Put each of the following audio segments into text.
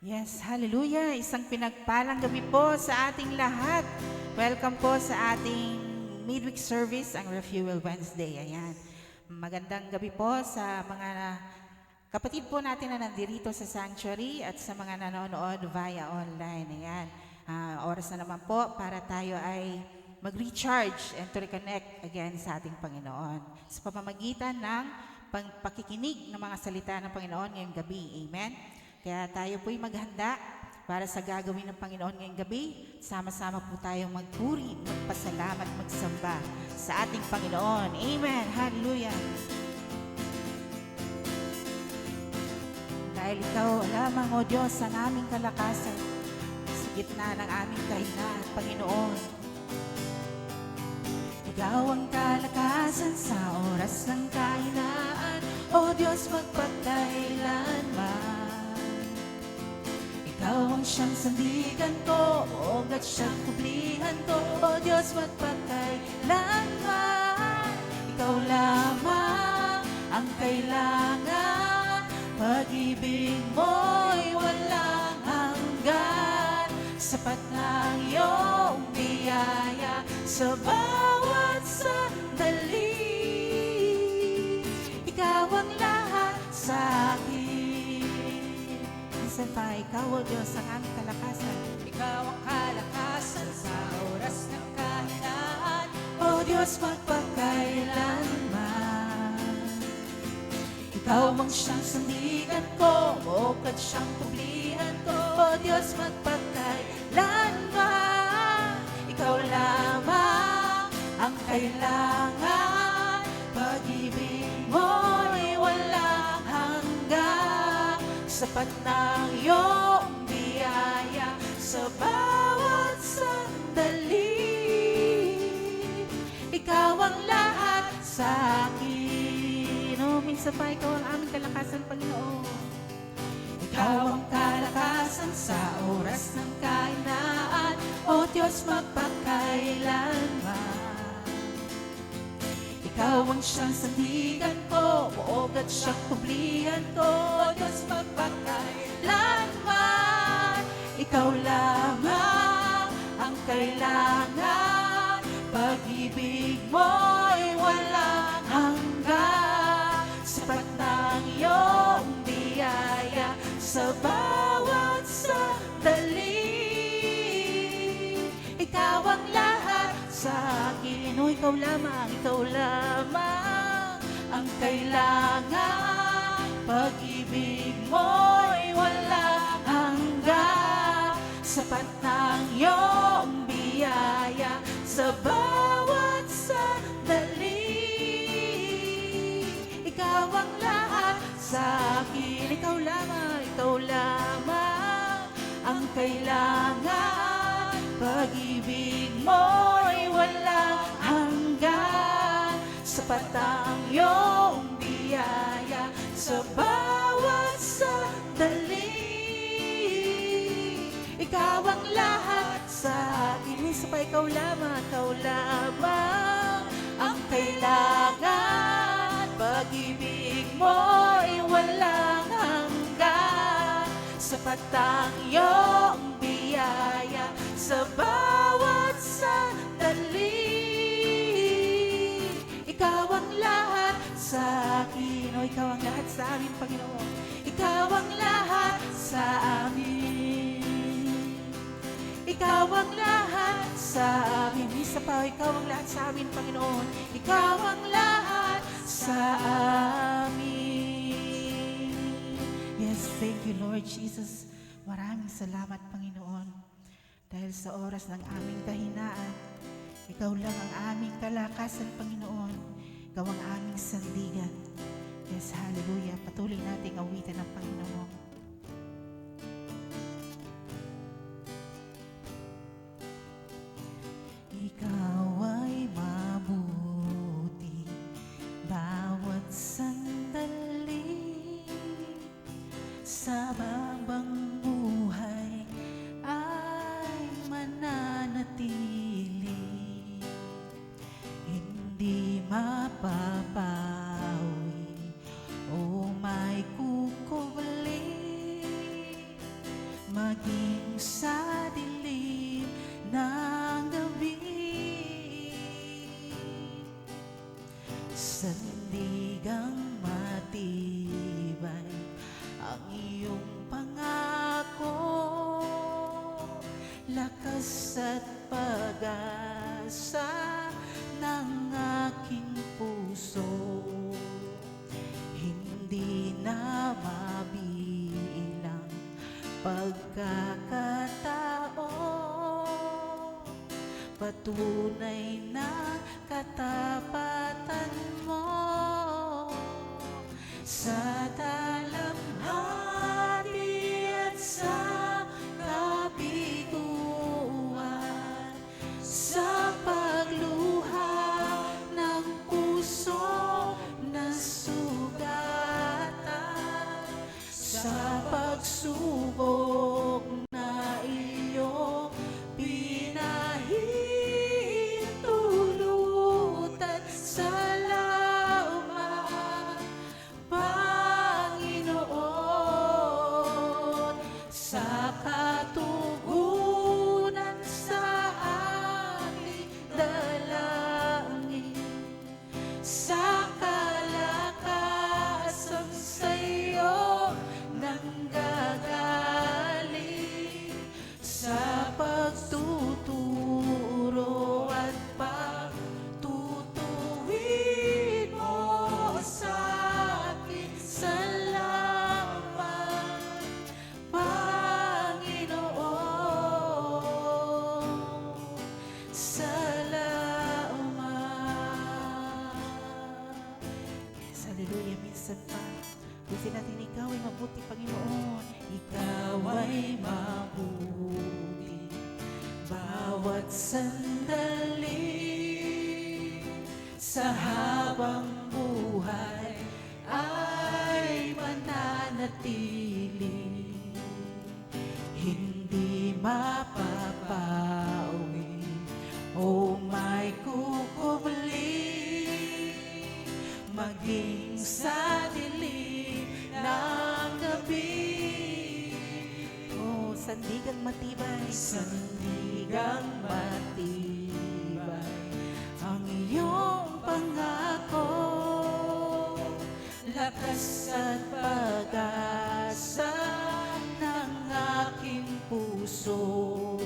Yes, hallelujah. Isang pinagpalang gabi po sa ating lahat. Welcome po sa ating midweek service, ang Refuel Wednesday. Ayan. Magandang gabi po sa mga kapatid po natin na nandirito sa sanctuary at sa mga nanonood via online. Ayan. Oras na naman po para tayo ay mag-recharge and to reconnect again sa ating Panginoon. Sa pamamagitan ng pakikinig ng mga salita ng Panginoon ngayong gabi. Amen. Kaya tayo po'y maghanda para sa gagawin ng Panginoon ngayong gabi. Sama-sama po tayong magpuri, magpasalamat, magsamba sa ating Panginoon. Amen. Hallelujah. Dahil ikaw lamang, O Diyos, ang aming kalakasan sa gitna ng aming kahinaan, Panginoon. Ikaw ang kalakasan sa oras ng kahinaan, O Diyos, magpagkailanman. Ikaw ang siyang sandigan ko, o at siyang kublihan ko, O Diyos, magpagkailanman. Ikaw lamang ang kailangan, pag-ibig mo'y walang hanggan. Sapat na ang iyong biyaya sa bawat sandali. Ikaw ang lahat sa akin. Minsan pa, ikaw, O Diyos, ang aming kalakasan. Ikaw ang kalakasan sa oras ng kahinaan, O Diyos, magpagkailanman. Ikaw ang siyang sandigan ko, at siyang kublihan ko, O Diyos, magpagkailanman. Ikaw lamang ang kailangan, pag-ibig mo'y walang hanggan. Sapat na ang iyong biyaya sa bawat sandali. Ikaw ang lahat sa akin. O, minsan pa ikaw ang aming kalakasan, Panginoon. Ikaw ang kalakasan sa oras ng kahinaan, O Diyos, magpagkailanman. Ikaw ang siyang sandigan ko, buog at siyang kublihan ko, O Diyos, magpagkailanman. Ikaw lamang ang kailangan, pag-ibig mo'y walang hanggan. Sapat na ang iyong biyaya sa bawat sandali. Ikaw ang lahat sa akin. O, ikaw lamang ang kailangan, pag-ibig mo'y walang hanggan. Sapat na ang iyong biyaya sa bawat sandali. Ikaw ang lahat sa akin. Ikaw lamang ang kailangan, pag-ibig mo'y walang hanggan. Sapat ang iyong biyaya sa bawat sandali. Ikaw ang lahat sa akin. Isa pa, ikaw lamang ang kailangan, pag-ibig mo'y walang hanggan. Sapat ang iyong biyaya sa bawat sandali. Ikaw ang lahat sa akin. O, ikaw ang lahat sa amin, Panginoon. Ikaw ang lahat sa amin. Ikaw ang lahat sa amin. Isa pa, ikaw ang lahat sa amin, Panginoon. Ikaw ang lahat sa amin. Yes, thank you, Lord Jesus. Maraming salamat, Panginoon. Dahil sa oras ng aming kahinaan, ikaw lang ang aming kalakasan, Panginoon. Ikaw ang aming sandigan. Yes, hallelujah. Patuloy nating awitin ang Panginoon. Ikaw ay mabuti bawat sandali, sa habang buhay ay mananatili. Hindi mapapawi o may kukubli sandigang matibay ang iyong pangako, lakas at pag-asa ng aking puso, hindi na mabilang pagkakataon, patunay na katapatan mo sa dalamhati at sa kabiguan, sa pagluha ng puso na sugatan, sa pagsubok na iyong pinahintulutan. Salamat, Panginoon, sa katugunan sa aking dalangin, sa kalakasan sa'yo nanggagaling, sa pagtuturo at pagtutuwid mo sa akin. Salamat, Panginoon, salamat. Yes, hallelujah. Minsan pa, gusto natin ikaw ay mabuti, Panginoon. Ikaw ay mabuti bawat sandali, sa habang buhay ay mananatili, hindi mapapawi o may kukubli, maging sa dilim ng gabi. Oh, sandigang matibay, sandigang matibay ang iyong pangako, lakas at pag-asa ng aking puso,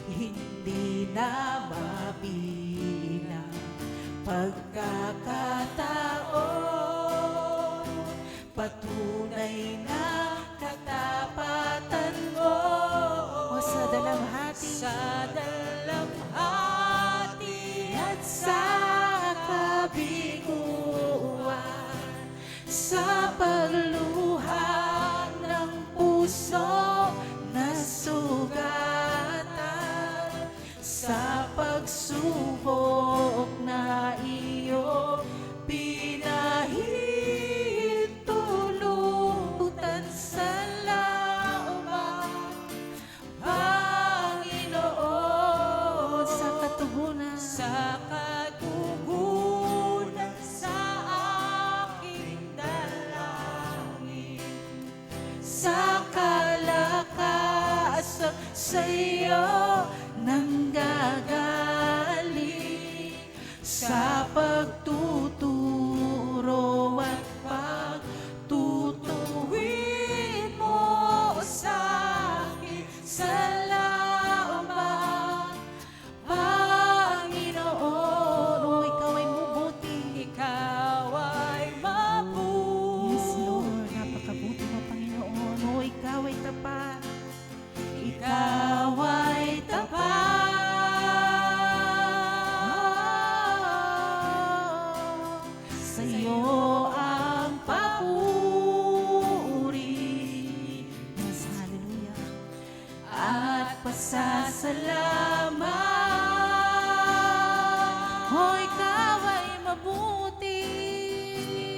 hindi na mabilang pagkakataon, patunay na katapatan mo. O sa dalamhati at sa kabiguan, sa pagluha ng puso na sugatan, sa pagsubok na iyong pinahintulutan. Salamat, Panginoon, sa katugunan, sa aking dalangin, sa kalakasan sa'yo nanggagaling, sa pagtuturo at pagtutuwid mo sa akin. Salamat, Panginoon. O ikaw ay mabuti, ikaw ay mabuti. Yes, Lord, napakabuti mo, Panginoon. O ikaw ay tapat, ikaw ay tapat. Sa'yo ang papuri. Yes, hallelujah. At pasasalamat. O ikaw ay mabuti,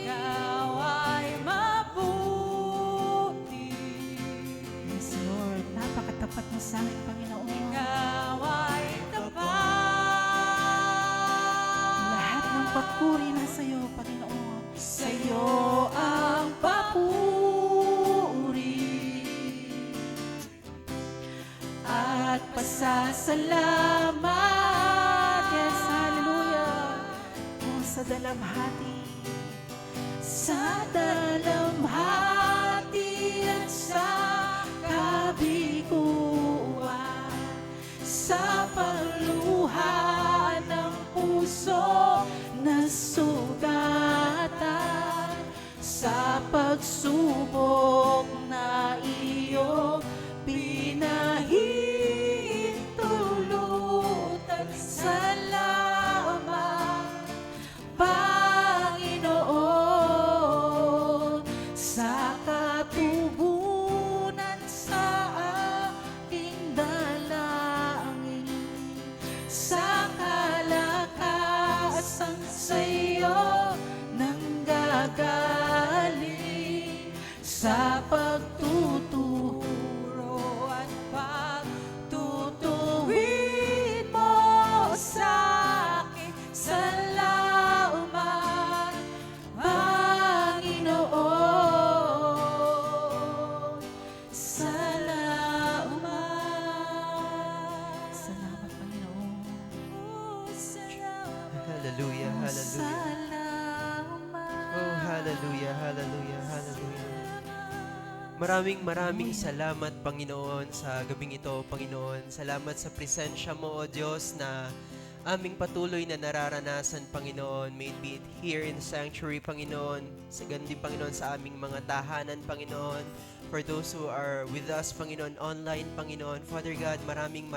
ikaw ay mabuti. Yes, Lord, napakatapat mo sa akin, Panginoon. Ikaw ay tapat. Lahat ng papuri na sa'yo, Panginoon. Sa'yo ang papuri at pasasalamat. Yes, hallelujah. O sa dalamhati. Sa dalamhati at sa kabiguan, sa pagluha ng puso na sugatan, sa pagsubok na iyong pinahintulutan. Salamat, Panginoon, sa katubunan sa aking dalangin, sa kalakasan sa'yo nanggagaling, sa pagtuturo at pagtutuwid mo sa akin. Salamat, Panginoon. Salamat. Salamat, Panginoon. Oh, salamat. Hallelujah, hallelujah. Salamat. Oh, hallelujah, hallelujah, hallelujah. Maraming salamat, Panginoon, sa gabing ito, Panginoon. Salamat sa presensya mo, O Diyos, na aming patuloy na nararanasan, Panginoon. May it be it here in the sanctuary, Panginoon. Sa ganun din, Panginoon, sa aming mga tahanan, Panginoon. For those who are with us, Panginoon, online, Panginoon. Father God, maraming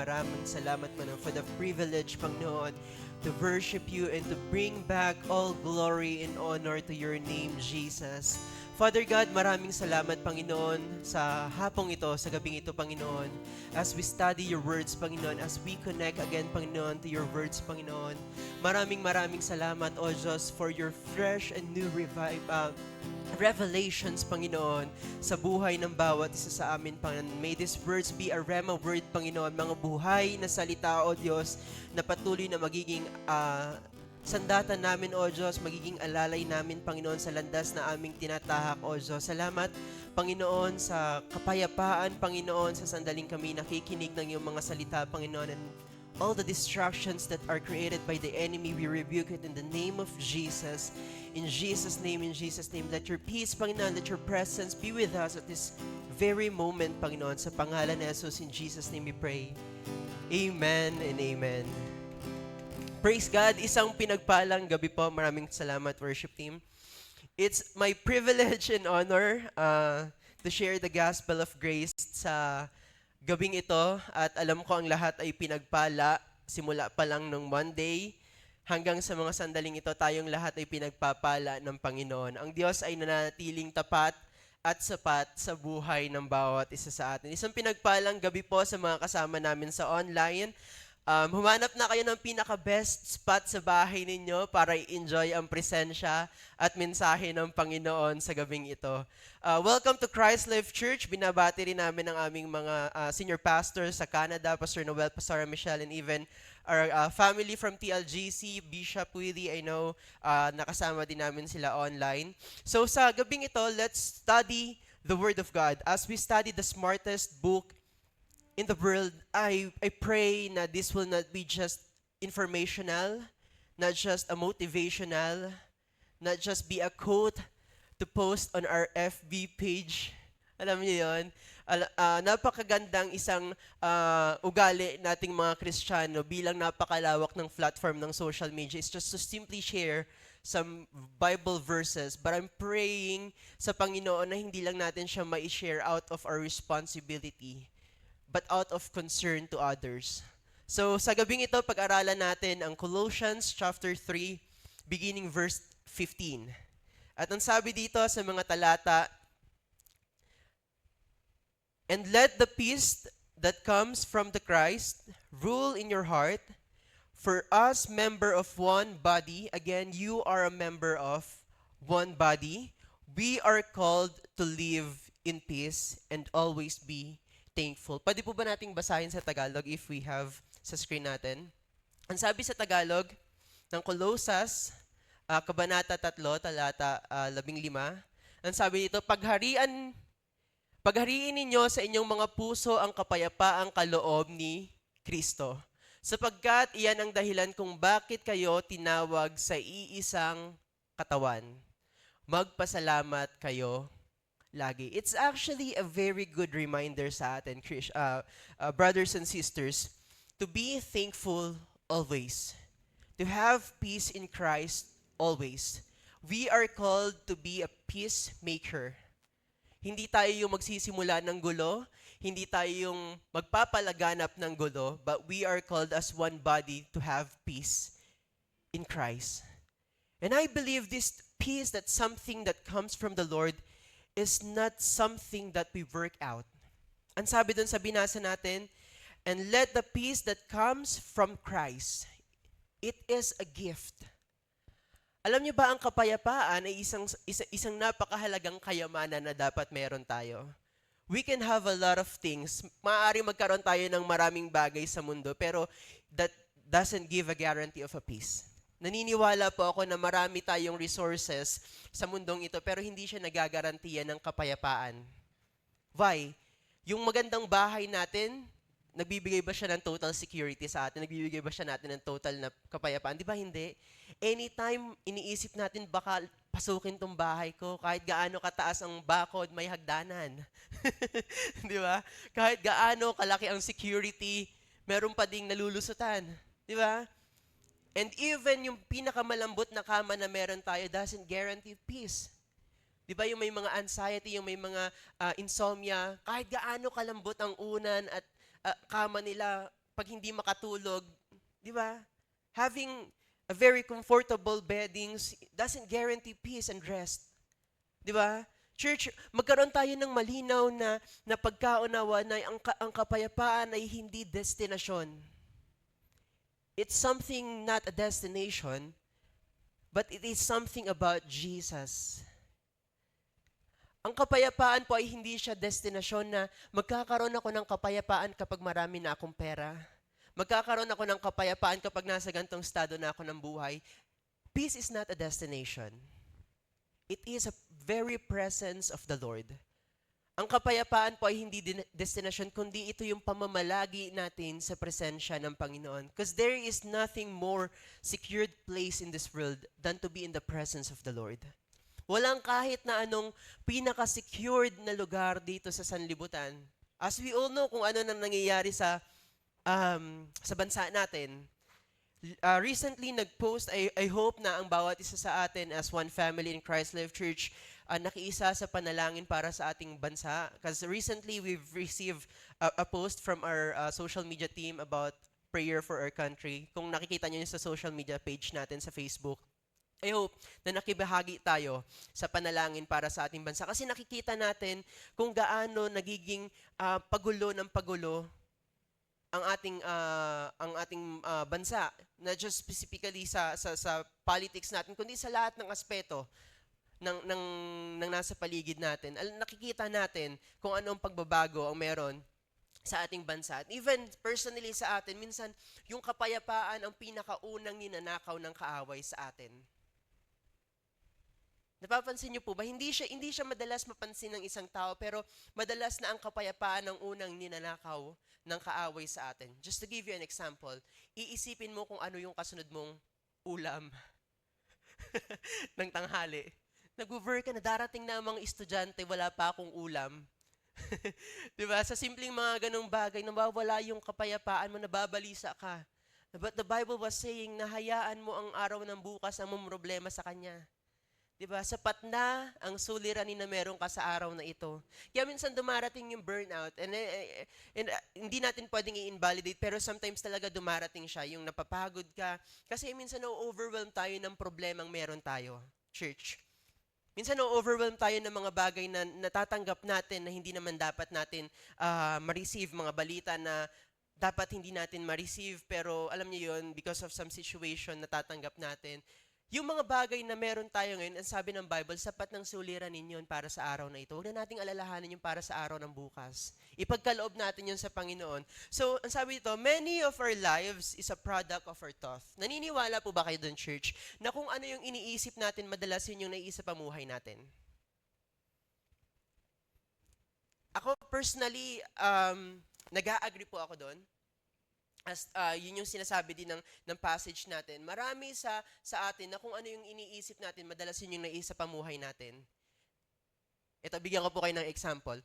salamat, Panginoon, for the privilege, Panginoon, to worship you and to bring back all glory and honor to your name, Jesus. Father God, maraming salamat, Panginoon, sa hapong ito, sa gabing ito, Panginoon. As we study your words, Panginoon, as we connect again, Panginoon, to your words, Panginoon. Maraming salamat, O Diyos, for your fresh and new revelations, Panginoon, sa buhay ng bawat isa sa amin, Panginoon. May these words be a rhema word, Panginoon, mga buhay na salita, O Diyos, na patuloy na magiging sandatan namin, O Diyos, magiging alalay namin, Panginoon, sa landas na aming tinatahak, O Diyos. Salamat, Panginoon, sa kapayapaan, Panginoon, sa sandaling kami nakikinig ng iyong mga salita, Panginoon, and all the distractions that are created by the enemy, we rebuke it in the name of Jesus. In Jesus' name, let your peace, Panginoon, let your presence be with us at this very moment, Panginoon, sa pangalan ni Jesus. In Jesus' name we pray. Amen and amen. Praise God, isang pinagpalang gabi po. Maraming salamat, worship team. It's my privilege and honor to share the gospel of grace sa gabing ito. At alam ko ang lahat ay pinagpala simula pa lang nung Monday hanggang sa mga sandaling ito, tayong lahat ay pinagpapala ng Panginoon. Ang Diyos ay nanatiling tapat at sapat sa buhay ng bawat isa sa atin. Isang pinagpalang gabi po sa mga kasama namin sa online. Humanap na kayo ng pinaka-best spot sa bahay ninyo para i-enjoy ang presensya at mensahe ng Panginoon sa gabing ito. Welcome to Christ Life Church. Binabati rin namin ang aming mga senior pastors sa Canada, Pastor Noel, Pastor Michelle, and even our family from TLGC, Bishop Willie, I know, nakasama din namin sila online. So sa gabing ito, let's study the Word of God. As we study the smartest book in the world, I pray na this will not be just informational, not just a motivational, not just be a quote to post on our FB page. Alam niyo yun? Napakagandang isang ugali nating mga Kristiyano bilang napakalawak ng platform ng social media is just to simply share some Bible verses. But I'm praying sa Panginoon na hindi lang natin siya ma-share out of our responsibility, but out of concern to others. So sa gabing ito, pag-aralan natin ang Colossians chapter 3, beginning verse 15. At ang sabi dito sa mga talata, "And let the peace that comes from the Christ rule in your heart, for us member of one body," again, you are a member of one body, "we are called to live in peace and always be thankful." Pwede po ba nating basahin sa Tagalog if we have sa screen natin? Ang sabi sa Tagalog ng Colosas, Kabanata 3, talata 15, ang sabi dito, paghariin ninyo sa inyong mga puso ang kapayapaang kaloob ni Kristo. sapagkat iyan ang dahilan kung bakit kayo tinawag sa iisang katawan. Magpasalamat kayo lagi. It's actually a very good reminder sa atin, brothers and sisters, to be thankful always, to have peace in Christ always. We are called to be a peacemaker. Hindi tayo yung magsisimula ng gulo, hindi tayo yung magpapalaganap ng gulo, but we are called as one body to have peace in Christ. And I believe this peace, that's something that comes from the Lord, is not something that we work out. Ang sabi dun sa binasa natin, and let the peace that comes from Christ, it is a gift. Alam niyo ba, ang kapayapaan ay isang napakahalagang kayamanan na dapat meron tayo. We can have a lot of things. Maaari magkaroon tayo ng maraming bagay sa mundo, pero that doesn't give a guarantee of a peace. Naniniwala po ako na marami tayong resources sa mundong ito, pero hindi siya nagagarantiya ng kapayapaan. Why? Yung magandang bahay natin, nagbibigay ba siya ng total security sa atin? Nagbibigay ba siya natin ng total na kapayapaan? Di ba hindi? Anytime iniisip natin, baka pasukin tong bahay ko, kahit gaano kataas ang bakod, may hagdanan. Di ba? Kahit gaano kalaki ang security, meron pa ding nalulusutan. Di ba? And even yung pinakamalambot na kama na meron tayo doesn't guarantee peace. Di ba yung may mga anxiety, yung may mga insomnia, kahit gaano kalambot ang unan at kama nila, pag hindi makatulog, di ba? Having a very comfortable beddings doesn't guarantee peace and rest. Di ba? Church, magkaroon tayo ng malinaw na pagkaunawa na ang kapayapaan ay hindi destinasyon. It's something, not a destination, but it is something about Jesus. Ang kapayapaan po ay hindi siya destinasyon na magkakaroon ako ng kapayapaan kapag marami na akong pera. Magkakaroon ako ng kapayapaan kapag nasa gantong estado na ako ng buhay. Peace is not a destination. It is a very presence of the Lord. Ang kapayapaan po ay hindi destinasyon, kundi ito yung pamamalagi natin sa presensya ng Panginoon. Because there is nothing more secured place in this world than to be in the presence of the Lord. Walang kahit na anong pinaka-secured na lugar dito sa sanlibutan. As we all know kung ano nang nangyayari sa bansa natin. Recently, nag-post, I hope na ang bawat isa sa atin as one family in Christ Life Church, nakiisa sa panalangin para sa ating bansa. Because recently, we've received a post from our social media team about prayer for our country. Kung nakikita niyo sa social media page natin sa Facebook, I hope na nakibahagi tayo sa panalangin para sa ating bansa. Kasi nakikita natin kung gaano nagiging pagulo ng pagulo ang ating bansa, not just specifically sa politics natin, kundi sa lahat ng aspeto ng nasa paligid natin. Nakikita natin kung anong pagbabago ang meron sa ating bansa. At even personally sa atin, minsan yung kapayapaan ang pinakaunang ninanakaw ng kaaway sa atin. Napapansin niyo po ba? Hindi siya madalas mapansin ng isang tao, pero madalas na ang kapayapaan ang unang ninanakaw ng kaaway sa atin. Just to give you an example, iisipin mo kung ano yung kasunod mong ulam ng tanghali. Nag-work ka na, darating na ang mga estudyante, wala pa akong ulam. Diba? Sa simpleng mga ganong bagay, nawawala yung kapayapaan mo, nababalisa ka. But the Bible was saying na hayaan mo ang araw ng bukas ang problema sa Kanya. Diba? Sapat na ang suliranin na meron ka sa araw na ito. Kaya minsan dumarating yung burnout and hindi natin pwedeng i-invalidate pero sometimes talaga dumarating siya, yung napapagod ka. Kasi minsan na-overwhelm tayo ng problemang meron tayo, church. Minsan na-overwhelm tayo ng mga bagay na natatanggap natin na hindi naman dapat natin ma-receive, mga balita na dapat hindi natin ma-receive pero alam niyo yun, because of some situation natatanggap natin. Yung mga bagay na meron tayo ngayon, ang sabi ng Bible, sapat ng suliranin yun para sa araw na ito. Huwag na nating alalahanin yung para sa araw ng bukas. Ipagkaloob natin yun sa Panginoon. So, ang sabi dito, many of our lives is a product of our thought. Naniniwala po ba kayo doon, church, na kung ano yung iniisip natin, madalas yun yung naiisip pamuhay natin? Ako personally, nag-a-agree po ako doon. Yun yung sinasabi din ng passage natin. Marami sa atin na kung ano yung iniisip natin, madalas yun yung naiisa pamuhay natin. Ito, bigyan ko po kayo ng example.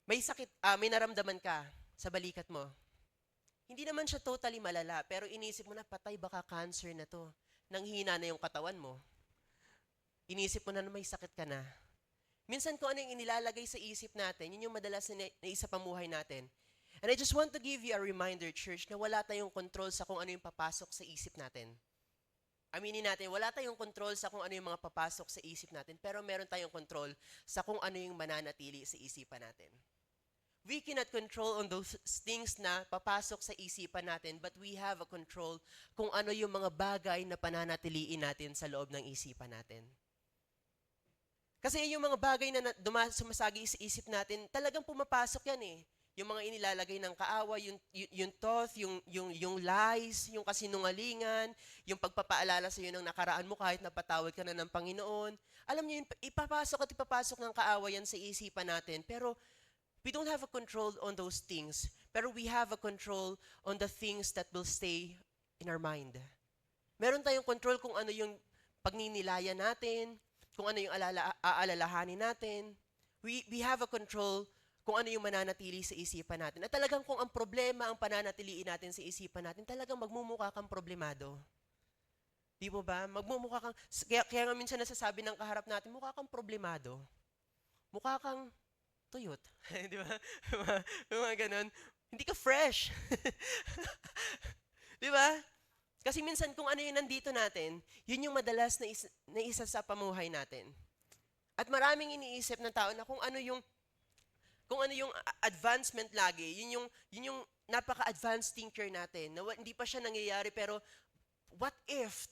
May sakit, may naramdaman ka sa balikat mo. Hindi naman siya totally malala, pero inisip mo na, patay, baka cancer na to. Nanghina na yung katawan mo. Inisip mo na may sakit ka na. Minsan kung ano yung inilalagay sa isip natin, yun yung madalas na isa pamuhay natin. And I just want to give you a reminder, church, na wala tayong control sa kung ano yung papasok sa isip natin. Aminin natin, wala tayong control sa kung ano yung mga papasok sa isip natin, pero meron tayong control sa kung ano yung mananatili sa isipan natin. We cannot control on those things na papasok sa isipan natin, but we have a control kung ano yung mga bagay na pananatiliin natin sa loob ng isipan natin. Kasi yung mga bagay na sumasagi sa isip natin, talagang pumapasok yan eh. Yung mga inilalagay ng kaawa, yung thought, yung lies, yung kasinungalingan, yung pagpapaalala sa iyo ng nakaraan mo kahit napatawad ka na ng Panginoon. Alam niyo, ipapasok ng kaawa yan sa isipan natin. Pero we don't have a control on those things. Pero we have a control on the things that will stay in our mind. Meron tayong control kung ano yung pagninilayan natin, kung ano yung aalalahanin natin. We have a control kung ano yung mananatili sa isipan natin. At talagang kung ang problema ang pananatiliin natin sa isipan natin, talagang magmumukha kang problemado. Di mo ba? Magmumukha kang, kaya nga minsan nasasabi ng kaharap natin, mukha kang problemado. Mukha kang tuyot. Di ba? Mga ganun. Hindi ka fresh. Di ba? Kasi minsan kung ano yung nandito natin, yun yung madalas na isa sa pamuhay natin. At maraming iniisip ng tao na kung ano yung advancement lagi, yun yung napaka-advanced thinker natin, na hindi pa siya nangyayari, pero what if?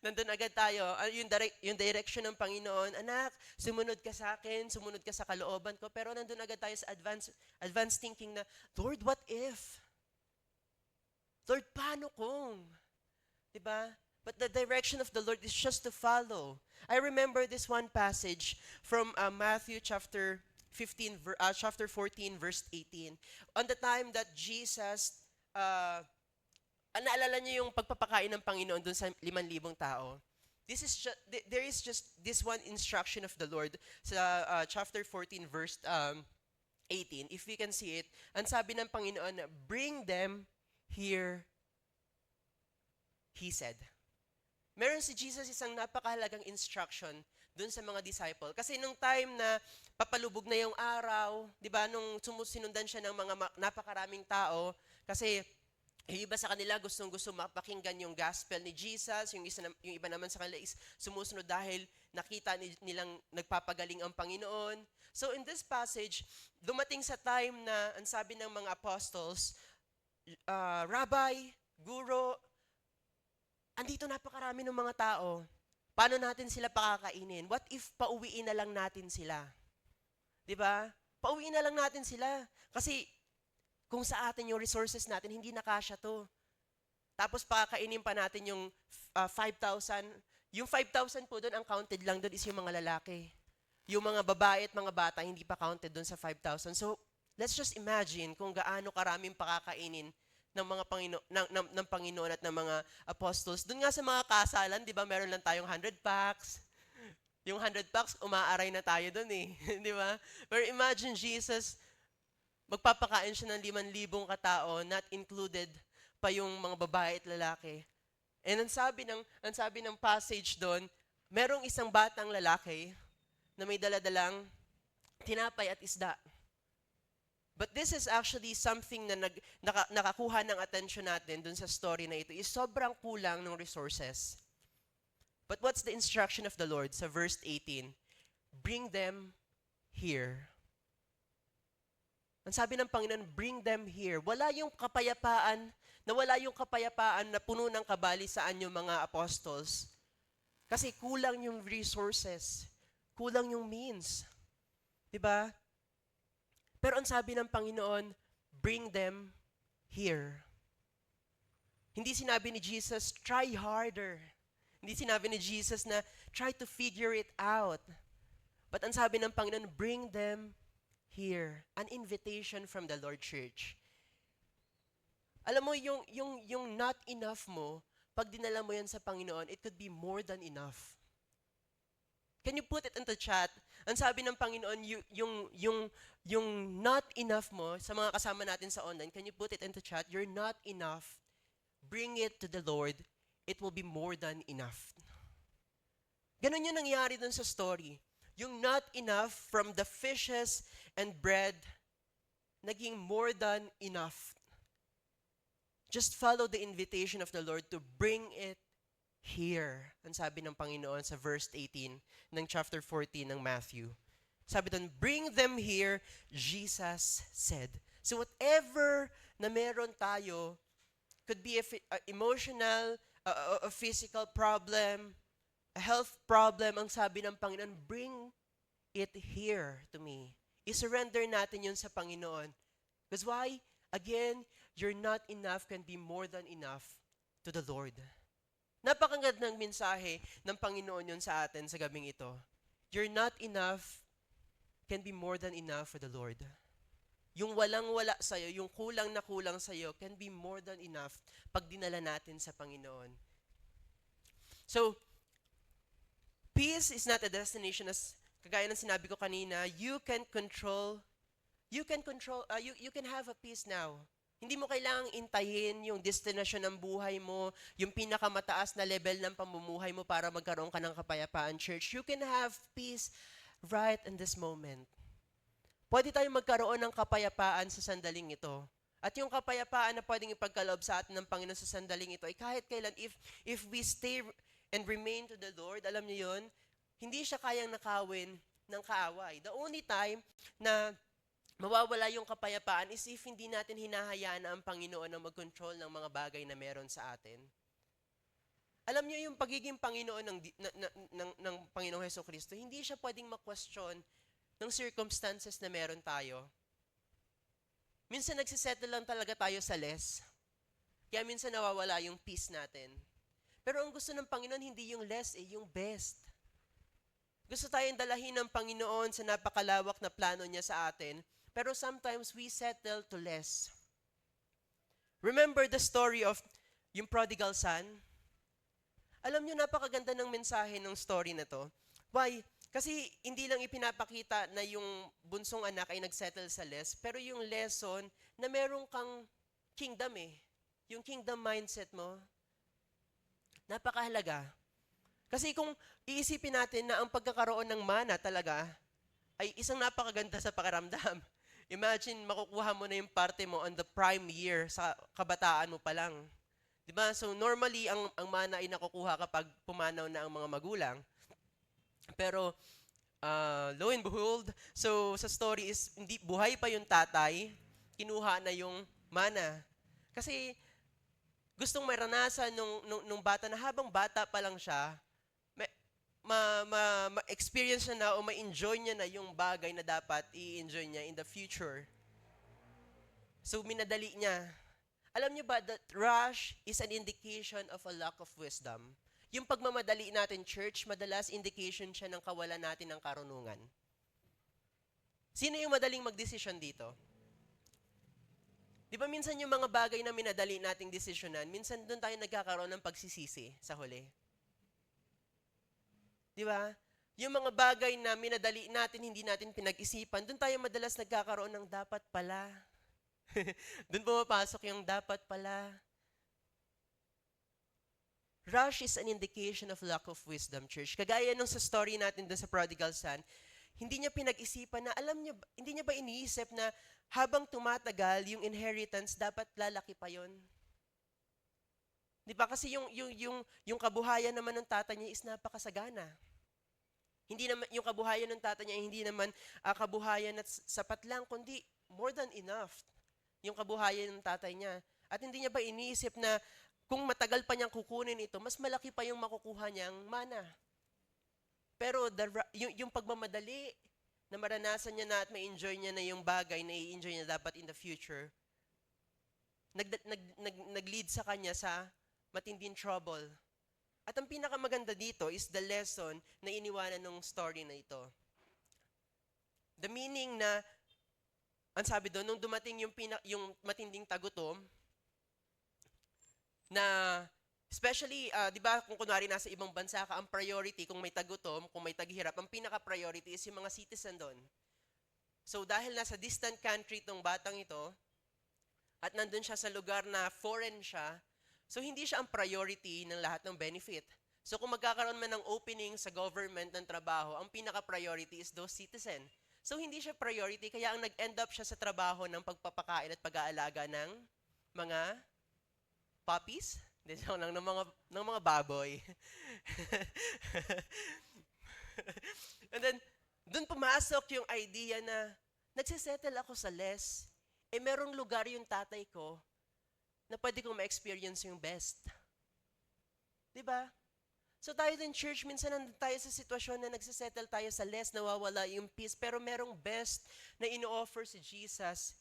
Nandun agad tayo, yung direction ng Panginoon, anak, sumunod ka sa akin, sumunod ka sa kalooban ko, pero nandun agad tayo sa advanced thinking na, Lord, what if? Lord, paano kung? Diba? But the direction of the Lord is just to follow. I remember this one passage from Matthew chapter 14, verse 18. On the time that Jesus, naalala niyo yung pagpapakain ng Panginoon dun sa 5,000 tao? There is just this one instruction of the Lord sa chapter 14, verse 18. If we can see it, ang sabi ng Panginoon, bring them here, he said. Meron si Jesus isang napakahalagang instruction dun sa mga disciple. Kasi nung time na papalubog na yung araw, di ba, nung sinundan siya ng mga napakaraming tao, kasi yung iba sa kanila gustong-gusto mapakinggan yung gospel ni Jesus, yung iba naman sa kanila is sumusunod dahil nakita nilang nagpapagaling ang Panginoon. So in this passage, dumating sa time na ang sabi ng mga apostles, Rabbi, Guro, andito napakarami ng mga tao. Paano natin sila pakakainin? What if pauwiin na lang natin sila? Di ba? Pauwiin na lang natin sila. Kasi kung sa atin yung resources natin, hindi na kasya to. Tapos pakakainin pa natin yung 5,000. Yung 5,000 po doon, ang counted lang doon is yung mga lalaki. Yung mga babae at mga bata, hindi pa counted doon sa 5,000. So, let's just imagine kung gaano karaming pakakainin ng mga ng Panginoon at ng mga apostles. Doon nga sa mga kasalan, 'di ba, meron lang tayong 100 packs. Yung 100 packs, umaaray na tayo doon eh, 'di ba? Pero imagine Jesus, magpapakain siya ng 5,000 katao, not included pa yung mga babae at lalaki. And ang sabi ng passage doon, merong isang batang lalaki na may dala-dalang tinapay at isda. But this is actually something na nakakuha ng attention natin dun sa story na ito is sobrang kulang ng resources. But what's the instruction of the Lord sa verse 18? Bring them here. Ang sabi ng Panginoon, bring them here. Wala yung kapayapaan na puno ng kabalisaan yung mga apostles. Kasi kulang yung resources. Kulang yung means. Diba? Pero ang sabi ng Panginoon, bring them here. Hindi sinabi ni Jesus, try harder. Hindi sinabi ni Jesus na try to figure it out. But ang sabi ng Panginoon, bring them here. An invitation from the Lord Church. Alam mo, yung not enough mo, pag dinala mo yan sa Panginoon, it could be more than enough. Can you put it into chat? Ang sabi ng Panginoon, yung not enough mo, sa mga kasama natin sa online, can you put it into chat? You're not enough. Bring it to the Lord. It will be more than enough. Ganun yung nangyari dun sa story. Yung not enough from the fishes and bread, naging more than enough. Just follow the invitation of the Lord to bring it here. Ang sabi ng Panginoon sa verse 18 ng chapter 14 ng Matthew. Sabi doon, bring them here, Jesus said. So whatever na meron tayo, could be a emotional, a physical problem, a health problem, ang sabi ng Panginoon, bring it here to me. I-surrender natin yun sa Panginoon. Because why? Again, you're not enough can be more than enough to the Lord. Napakagandang mensahe ng Panginoon yun sa atin sa gabing ito. You're not enough can be more than enough for the Lord. Yung walang-wala sa'yo, yung kulang na kulang sa'yo, can be more than enough pag dinala natin sa Panginoon. So, peace is not a destination as kagaya ng sinabi ko kanina, you can have a peace now. Hindi mo kailangang intayin yung destination ng buhay mo, yung pinakamataas na level ng pamumuhay mo para magkaroon ka ng kapayapaan, church. You can have peace right in this moment. Pwede tayong magkaroon ng kapayapaan sa sandaling ito. At yung kapayapaan na pwedeng ipagkaloob sa atin ng Panginoon sa sandaling ito ay kahit kailan, if we stay and remain to the Lord, alam niyo yun, hindi siya kayang nakawin ng kaaway. The only time na mawawala yung kapayapaan is if hindi natin hinahayaan ang Panginoon na mag-control ng mga bagay na meron sa atin. Alam niyo yung pagiging Panginoon ng Panginoong Hesukristo, hindi siya pwedeng ma-question ng circumstances na meron tayo. Minsan nagsisettle lang talaga tayo sa less. Kaya minsan nawawala yung peace natin. Pero ang gusto ng Panginoon, hindi yung less, yung best. Gusto tayong dalahin ng Panginoon sa napakalawak na plano niya sa atin. Pero sometimes we settle to less. Remember the story of yung prodigal son? Alam niyo, napakaganda ng mensahe ng story na to. Why? Kasi hindi lang ipinapakita na yung bunsong anak ay nagsettle sa less, pero yung lesson na meron kang kingdom yung kingdom mindset mo, napakahalaga. Kasi kung iisipin natin na ang pagkakaroon ng mana talaga ay isang napakaganda sa pakiramdam. Imagine, makukuha mo na yung parte mo on the prime year sa kabataan mo pa lang. Diba? So normally, ang mana ay nakukuha kapag pumanaw na ang mga magulang. Pero, lo and behold, so sa story is, hindi buhay pa yung tatay, kinuha na yung mana. Kasi, gustong maranasan nung bata na habang bata pa lang siya, ma-experience niya na o ma-enjoy niya na yung bagay na dapat i-enjoy niya in the future. So, minadali niya. Alam niyo ba that rush is an indication of a lack of wisdom? Yung pagmamadali natin, church, madalas indication siya ng kawalan natin ng karunungan. Sino yung madaling magdesisyon dito? Di ba minsan yung mga bagay na minadali nating desisyonan, minsan doon tayo nagkakaroon ng pagsisisi sa huli. Di ba? Yung mga bagay na minadali natin, hindi natin pinag-isipan, doon tayo madalas nagkakaroon ng dapat pala. Doon pumapasok yung dapat pala. Rush is an indication of lack of wisdom, church. Kagaya nung sa story natin doon sa prodigal son, hindi niya pinag-isipan na, alam niyo, hindi niya ba iniisip na habang tumatagal, yung inheritance, dapat lalaki pa yon. Di ba? Kasi yung kabuhayan naman ng tatay niya is napakasagana. Hindi naman, yung kabuhayan ng tatay niya, hindi naman kabuhayan at sapat lang, kundi more than enough yung kabuhayan ng tatay niya. At hindi niya ba iniisip na kung matagal pa niyang kukunin ito, mas malaki pa yung makukuha niyang mana. Pero yung pagmamadali na maranasan niya na at ma-enjoy niya na yung bagay na i-enjoy niya dapat in the future, nag-lead sa kanya sa matinding trouble. At ang pinakamaganda dito is the lesson na iniwanan ng story na ito. The meaning na, ang sabi doon, nung dumating yung matinding tagutom, na especially, di ba, kung kunwari nasa ibang bansa ka, ang priority, kung may tagutom, kung may taghihirap, ang pinaka-priority is yung mga citizen doon. So dahil nasa distant country itong batang ito, at nandun siya sa lugar na foreign siya, so hindi siya ang priority ng lahat ng benefit. So kung magkakaroon man ng opening sa government ng trabaho, ang pinaka-priority is those citizen. So hindi siya priority, kaya ang nag-end up siya sa trabaho ng pagpapakain at pag-aalaga ng mga puppies? Hindi, joke lang, ng mga baboy. And then, dun pumasok yung idea na nagsisettle ako sa less, merong lugar yung tatay ko na pwede kong ma-experience yung best. Diba? So tayo din, church, minsan nandun tayo sa sitwasyon na nagsisettle tayo sa less, nawawala yung peace, pero merong best na ino-offer si Jesus.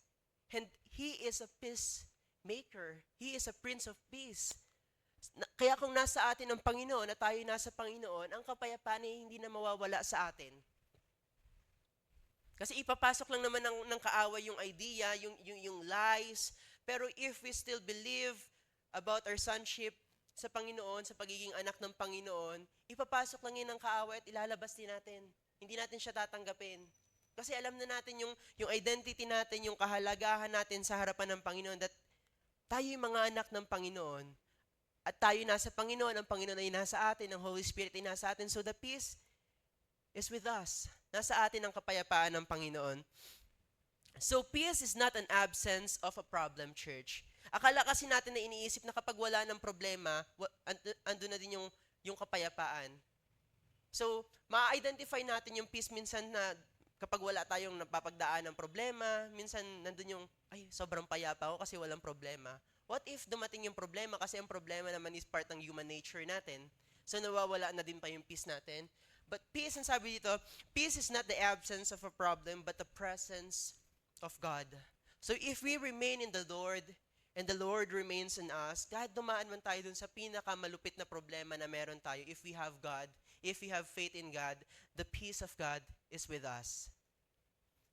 And He is a peacemaker. He is a Prince of Peace. Kaya kung nasa atin ang Panginoon, at tayo nasa Panginoon, ang kapayapaan ay hindi na mawawala sa atin. Kasi ipapasok lang naman ng kaaway yung idea, yung lies. Pero if we still believe about our sonship sa Panginoon, sa pagiging anak ng Panginoon, ipapasok lang yun ng kaaway at ilalabas din natin. Hindi natin siya tatanggapin. Kasi alam na natin yung identity natin, yung kahalagahan natin sa harapan ng Panginoon, that tayo yung mga anak ng Panginoon. At tayo nasa Panginoon, ang Panginoon ay nasa atin, ang Holy Spirit ay nasa atin. So the peace is with us. Nasa atin ang kapayapaan ng Panginoon. So peace is not an absence of a problem, church. Akala kasi natin na iniisip na kapag wala ng problema, andun na din yung kapayapaan. So, ma-identify natin yung peace minsan na kapag wala tayong napapagdaan ng problema, minsan nandun yung, ay, sobrang payapa ako kasi walang problema. What if dumating yung problema kasi ang problema naman is part ng human nature natin? So, nawawala na din pa yung peace natin. But peace, ang sabi dito, peace is not the absence of a problem, but the presence of God. So if we remain in the Lord, and the Lord remains in us, kahit dumaan man tayo dun sa pinakamalupit na problema na meron tayo, if we have God, if we have faith in God, the peace of God is with us.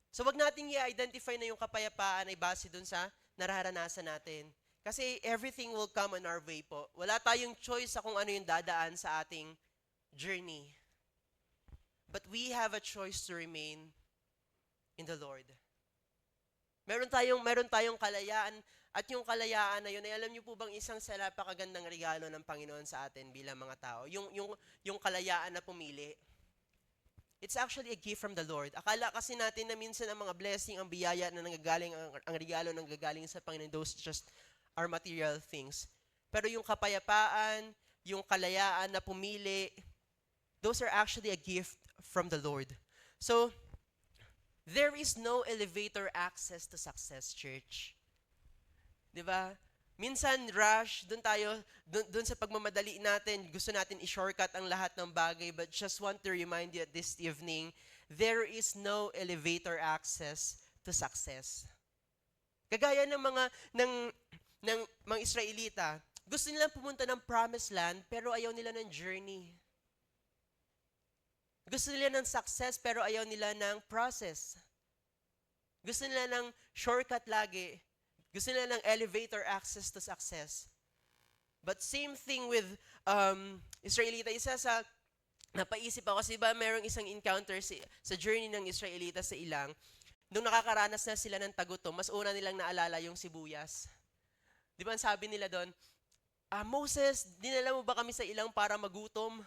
So wag nating i-identify na yung kapayapaan ay base dun sa nararanasan natin. Kasi everything will come on our way po. Wala tayong choice sa kung ano yung dadaan sa ating journey. But we have a choice to remain in the Lord. Meron tayong kalayaan, at yung kalayaan na yun, ay alam niyo po bang isang sa napakagandang regalo ng Panginoon sa atin bilang mga tao? Yung kalayaan na pumili. It's actually a gift from the Lord. Akala kasi natin na minsan ang mga blessing, ang biyaya na nanggagaling, ang regalo na nanggagaling sa Panginoon, those just are material things. Pero yung kapayapaan, yung kalayaan na pumili, those are actually a gift from the Lord. So, there is no elevator access to success, church. Diba? Minsan, rush, dun sa pagmamadali natin, gusto natin i-shortcut ang lahat ng bagay, but just want to remind you this evening, there is no elevator access to success. Kagaya ng mga Israelita, gusto nilang pumunta ng promised land, pero ayaw nila ng journey. Gusto nila ng success, pero ayaw nila ng process. Gusto nila ng shortcut lagi. Gusto nila ng elevator access to success. But same thing with Israelita. Isa sa napaisip ako, kasi ba merong isang encounter sa journey ng Israelita sa ilang, nung nakakaranas na sila ng tagutom, mas una nilang naalala yung sibuyas. Di ba ang sabi nila doon, Moses, dinala mo ba kami sa ilang para magutom?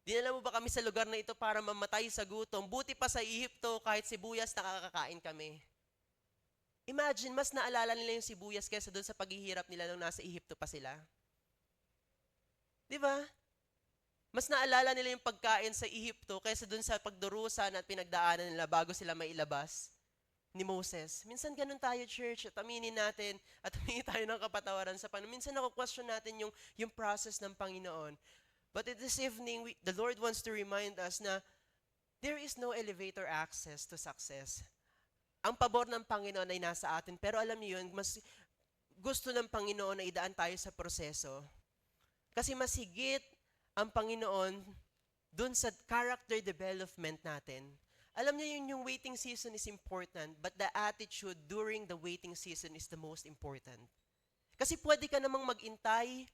Dinala mo ba kami sa lugar na ito para mamatay sa gutom? Buti pa sa Ehipto, kahit sibuyas, nakakakain kami. Imagine, mas naalala nila yung sibuyas kaysa doon sa paghihirap nila nung nasa Ehipto pa sila. Di ba? Mas naalala nila yung pagkain sa Ehipto kaysa doon sa pagdurusan at pinagdaanan nila bago sila mailabas ni Moses. Minsan ganun tayo, church, at aminin natin, at humingi tayo ng kapatawaran sa Panginoon. Minsan question natin yung process ng Panginoon. But this evening, the Lord wants to remind us na there is no elevator access to success. Ang pabor ng Panginoon ay nasa atin, pero alam niyo yun, mas gusto ng Panginoon na idaan tayo sa proseso. Kasi mas higit ang Panginoon dun sa character development natin. Alam niyo yun, yung waiting season is important, but the attitude during the waiting season is the most important. Kasi pwede ka namang mag-intay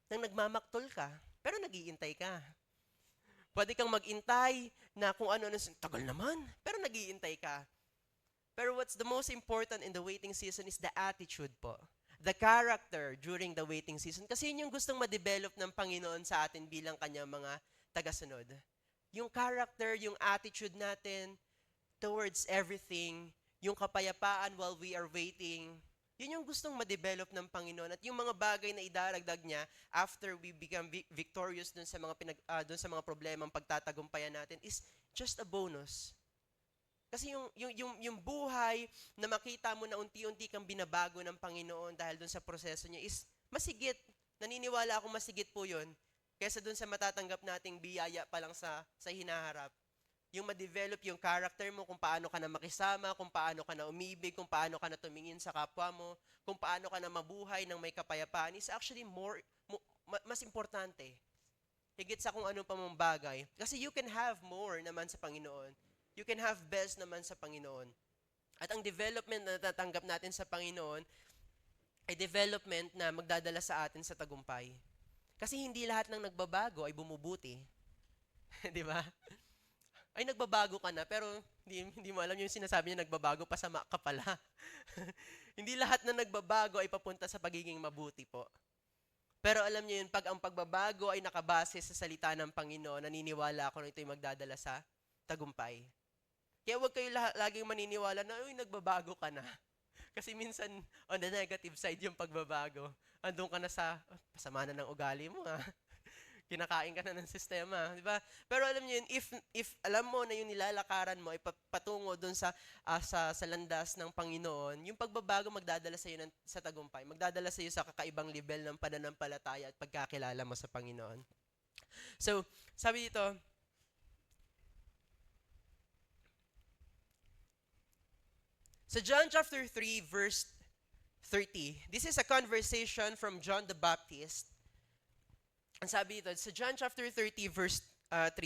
nang nagmamaktol ka, pero nag-iintay ka. Pwede kang mag-intay na kung ano-ano, tagal naman, pero nag-iintay ka. Pero what's the most important in the waiting season is the attitude po. The character during the waiting season. Kasi yun yung gustong ma-develop ng Panginoon sa atin bilang kanyang mga tagasunod. Yung character, yung attitude natin towards everything, yung kapayapaan while we are waiting, yun yung gustong ma-develop ng Panginoon. At yung mga bagay na idaragdag niya after we become victorious dun sa mga problemang pagtatagumpayan natin is just a bonus. Kasi yung buhay na makita mo na unti-unti kang binabago ng Panginoon dahil dun sa proseso niya is masigit. Naniniwala ako masigit po yun kaysa dun sa matatanggap nating biyaya pa lang sa hinaharap. Yung ma-develop yung character mo, kung paano ka na makisama, kung paano ka na umibig, kung paano ka na tumingin sa kapwa mo, kung paano ka na mabuhay ng may kapayapaan is actually mas importante. Higit sa kung ano pa mong bagay. Kasi you can have more naman sa Panginoon. You can have best naman sa Panginoon. At ang development na natatanggap natin sa Panginoon ay development na magdadala sa atin sa tagumpay. Kasi hindi lahat ng nagbabago ay bumubuti. Di ba? Ay, nagbabago ka na, pero hindi mo alam yung sinasabi niya, nagbabago, pasama ka pala. Hindi lahat na nagbabago ay papunta sa pagiging mabuti po. Pero alam niyo yun, pag ang pagbabago ay nakabase sa salita ng Panginoon, naniniwala ako na ito'y magdadala sa tagumpay. Kaya huwag kayo laging maniniwala na, uy, nagbabago ka na. Kasi minsan, on the negative side yung pagbabago. Andun ka na sa, pasama na ng ugali mo ha. Kinakain ka na ng sistema, di ba? Pero alam niyo yun, if alam mo na yung nilalakaran mo ay patungo dun sa landas ng Panginoon, yung pagbabago magdadala sa iyo sa tagumpay, magdadala sa iyo sa kakaibang level ng pananampalataya at pagkakilala mo sa Panginoon. So, sabi dito, sa John chapter 3 verse 30, this is a conversation from John the Baptist. Ang sabi dito, sa John chapter 30 verse 3,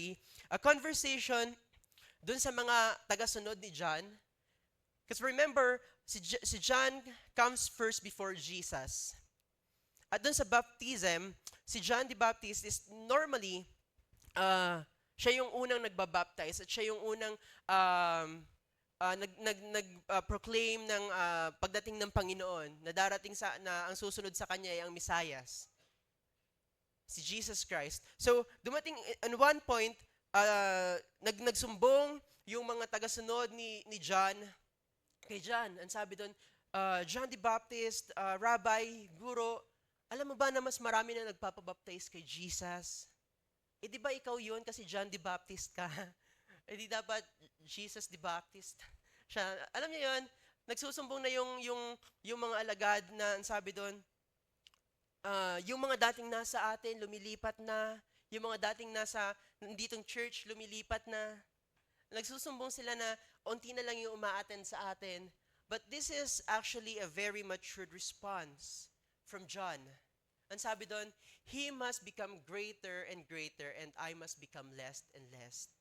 a conversation dun sa mga tagasunod ni John. Because remember, si John comes first before Jesus. At dun sa baptism, si John the Baptist is normally, siya yung unang nagbabaptize at siya yung unang nag-proclaim ng pagdating ng Panginoon na darating na ang susunod sa kanya ay ang Misayas. Si Jesus Christ. So, dumating, on one point, nagsumbong yung mga tagasunod ni John kay John. Ang sabi doon, John the Baptist, Rabbi, Guro, alam mo ba na mas marami na nagpapabaptize kay Jesus? Eh di ba ikaw yun kasi John the Baptist ka? Eh di dapat Jesus the Baptist siya. Alam niyo yun, nagsusumbong na yung mga alagad na ang sabi doon, yung mga dating nasa atin, lumilipat na. Yung mga dating nanditong church, lumilipat na. Nagsusumbong sila na unti na lang yung umaattend sa atin. But this is actually a very matured response from John. Ang sabi doon, he must become greater and greater and I must become less and less.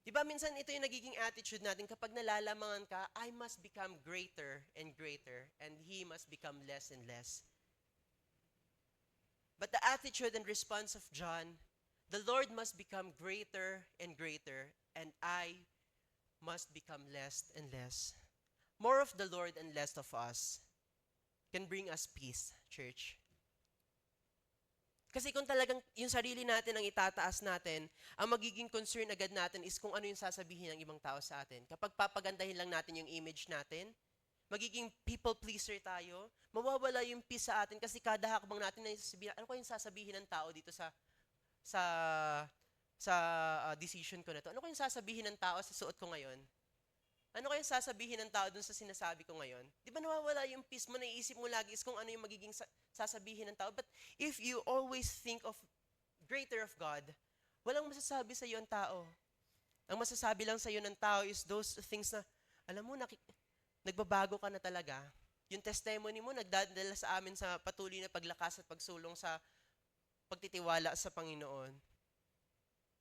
Diba minsan ito yung nagiging attitude natin kapag nalalamangan ka, I must become greater and greater and he must become less and less. But the attitude and response of John, the Lord must become greater and greater and I must become less and less. More of the Lord and less of us can bring us peace, church. Kasi kung talagang yung sarili natin ang itataas natin, ang magiging concern agad natin is kung ano yung sasabihin ng ibang tao sa atin. Kapag papagandahin lang natin yung image natin, magiging people pleaser tayo, mawawala yung peace sa atin kasi kada hakbang natin na sasabihin, ano kayong sasabihin ng tao dito sa decision ko na to? Ano kayong sasabihin ng tao sa suot ko ngayon? Ano kayong sasabihin ng tao dun sa sinasabi ko ngayon? Di ba nawawala yung peace mo, naiisip mo lagi is kung ano yung magiging sasabihin ng tao. But if you always think of greater of God, walang masasabi sa iyo ang tao. Ang masasabi lang sa iyo ng tao is those things na, alam mo, nagbabago ka na talaga. Yung testimony mo, nagdadala sa amin sa patuloy na paglakas at pagsulong sa pagtitiwala sa Panginoon.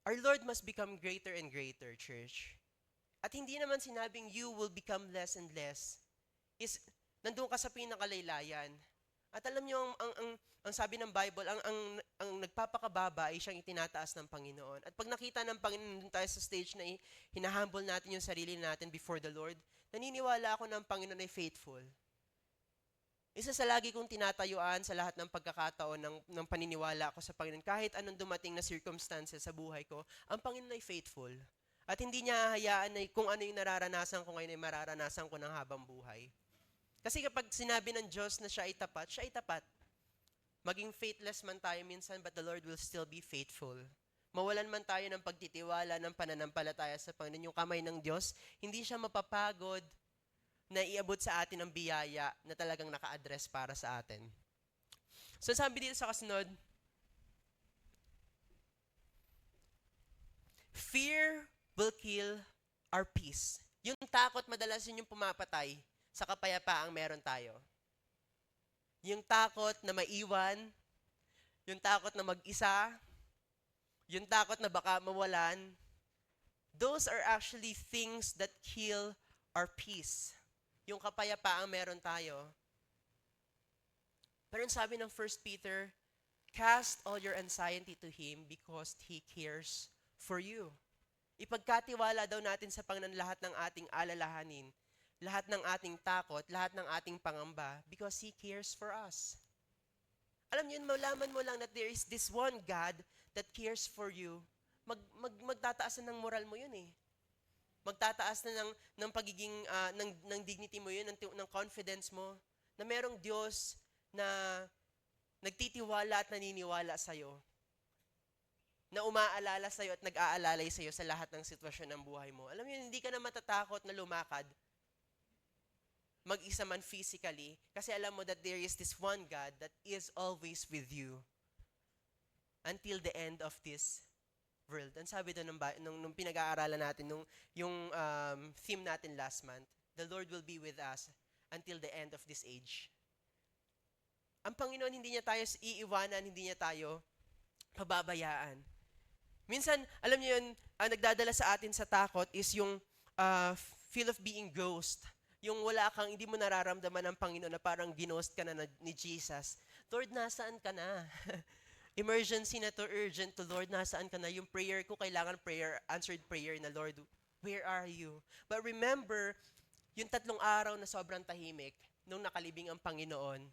Our Lord must become greater and greater, church. At hindi naman sinabing you will become less and less. nandun ka sa pinakalaylayan. At alam niyo, ang sabi ng Bible, ang nagpapakababa ay siyang itinataas ng Panginoon. At pag nakita ng Panginoon nandun tayo sa stage na hinahumble natin yung sarili natin before the Lord, naniniwala ako na ang Panginoon ay faithful. Isa sa lagi kong tinatayuan sa lahat ng pagkakataon ng paniniwala ko sa Panginoon, kahit anong dumating na circumstances sa buhay ko, ang Panginoon ay faithful. At hindi niya hahayaan na kung ano yung nararanasan ko ngayon ay mararanasan ko ng habang buhay. Kasi kapag sinabi ng Diyos na siya ay tapat. Maging faithless man tayo minsan, but the Lord will still be faithful. Mawalan man tayo ng pagtitiwala, ng pananampalataya sa Panginoon, yung kamay ng Diyos, hindi siya mapapagod na iabot sa atin ang biyaya na talagang naka-address para sa atin. So sabi dito sa kasunod, fear will kill our peace. Yung takot, madalas yun yung pumapatay sa kapayapaang meron tayo. Yung takot na maiwan, yung takot na mag-isa, yung takot na baka mawalan, those are actually things that kill our peace. Yung kapayapaang meron tayo. Pero yung sabi ng 1 Peter, cast all your anxiety to Him because He cares for you. Ipagkatiwala daw natin sa Panginoon lahat ng ating alalahanin, lahat ng ating takot, lahat ng ating pangamba, because He cares for us. Alam niyo, malaman mo lang that there is this one God that cares for you. Magtataas na ng moral mo yun eh. Magtataas na ng pagiging, ng dignity mo yun, ng confidence mo, na merong Diyos na nagtitiwala at naniniwala sa'yo, na umaalala sa'yo at nag-aalalay sa'yo sa lahat ng sitwasyon ng buhay mo. Alam niyo, hindi ka na matatakot na lumakad mag-isa man physically, kasi alam mo that there is this one God that is always with you until the end of this world. Ang sabi doon nung pinag-aaralan natin, yung theme natin last month, the Lord will be with us until the end of this age. Ang Panginoon, hindi niya tayo iiwanan, hindi niya tayo pababayaan. Minsan, alam niyo yun, ang nagdadala sa atin sa takot is yung feel of being ghost. Yung hindi mo nararamdaman ng Panginoon na parang ginost ka na ni Jesus. Lord, nasaan ka na? Emergency na to, urgent to, Lord, nasaan ka na? Yung prayer ko, kailangan answered prayer na, Lord, where are you? But remember, yung 3 araw na sobrang tahimik, nung nakalibing ang Panginoon